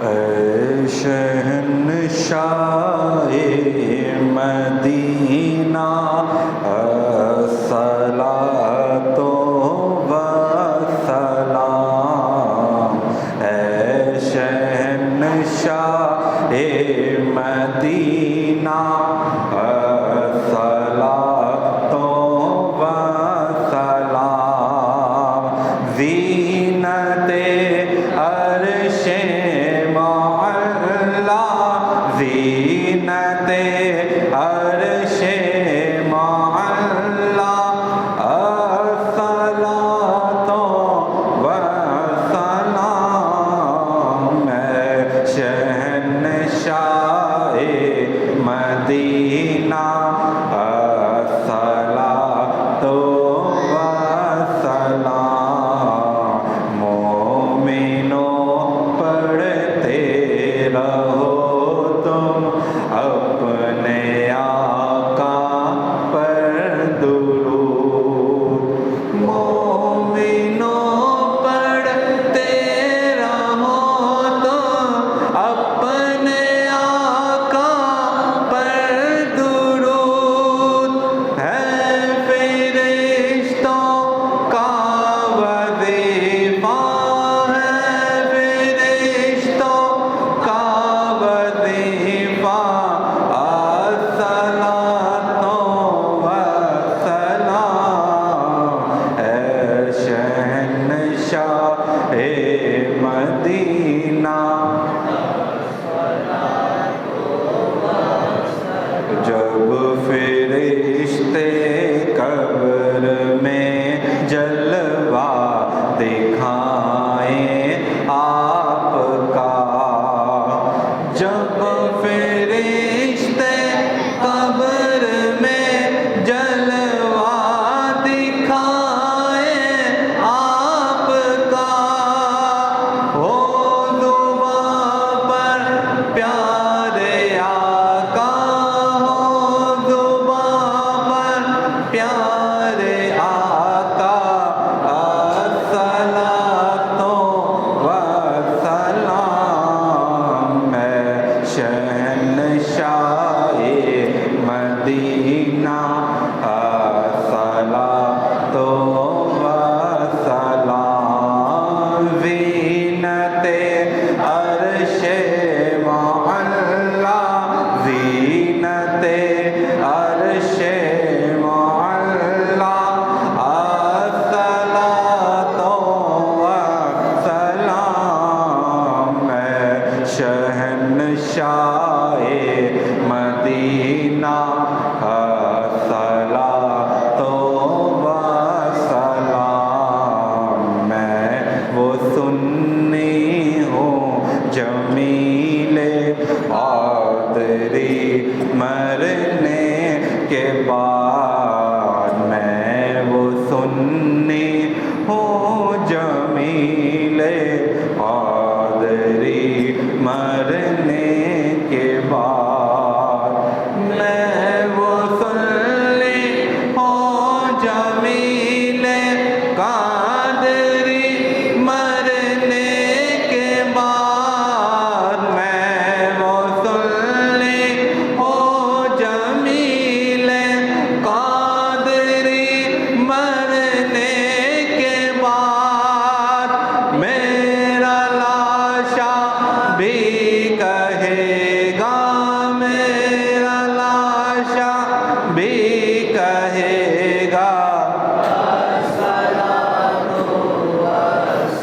اے شہنشاہ مدینہ الصلاۃ والسلام، اے شہنشاہ مدینہ الصلاۃ والسلام، زینت عرش معلا، زینت عرش معلا، الصلاۃ والسلام، شہنشاہ مدینہ الصلاۃ والسلام، مومنوں پڑھتے رہو تم اپنے آقا پر درود، مومنوں پڑھتے رہو تم اپنے آقا پر درود، ہے فرشتوں کا وظیفہ، ہے فرشتوں کا وظیفہ، الصلاۃ والسلام، اے شہنشاہ مدینہ، جب فرشتے قبر میں جلوہ دکھائیں آپ کا، جب فرشتے قبر میں جلوہ دکھائیں آپ کا، ہو زباں پر پیارے آقا، ہو زباں پر پیارے آقا، الصلاۃ والسلام، اے شہنشاہ مدینہ الصلاۃ والسلام، زینت عرش معلا، زینت عرش معلا، الصلاۃ والسلام، اے شہنشاہ مدینہ الصلاۃ والسلام، میں وہ سنی ہوں جمیل قادری مرنے کے بعد، میں وہ سنی ہوں جمیل قادری مرنے کے بعد، میں وہ سنی ہوں جمیل قادری مرنے کے بعد، میں وہ سنی ہوں جمیل قادری مرنے کے بعد، میرا لاشا بھی کہے گا، میرا لاشا بھی کہے گا،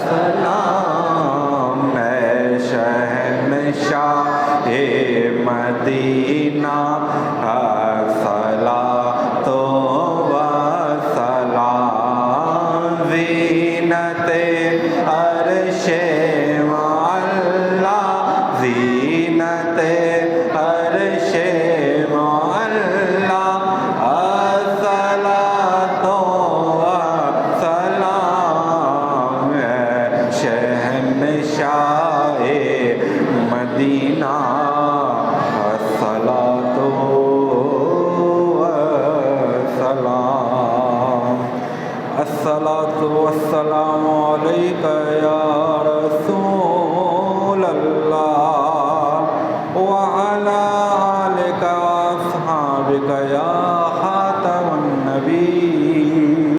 سلام، اے شہنشاہ مدینہ الصلاۃ والسلام، زینت عرش معلا، زینت عرش معلا، الصلاۃ والسلام، اے شہنشاہ مدینہ الصلاۃ والسلام، الصلاۃ والسلام علیک یا رسول اللہ۔ بك يا خاتم النبيين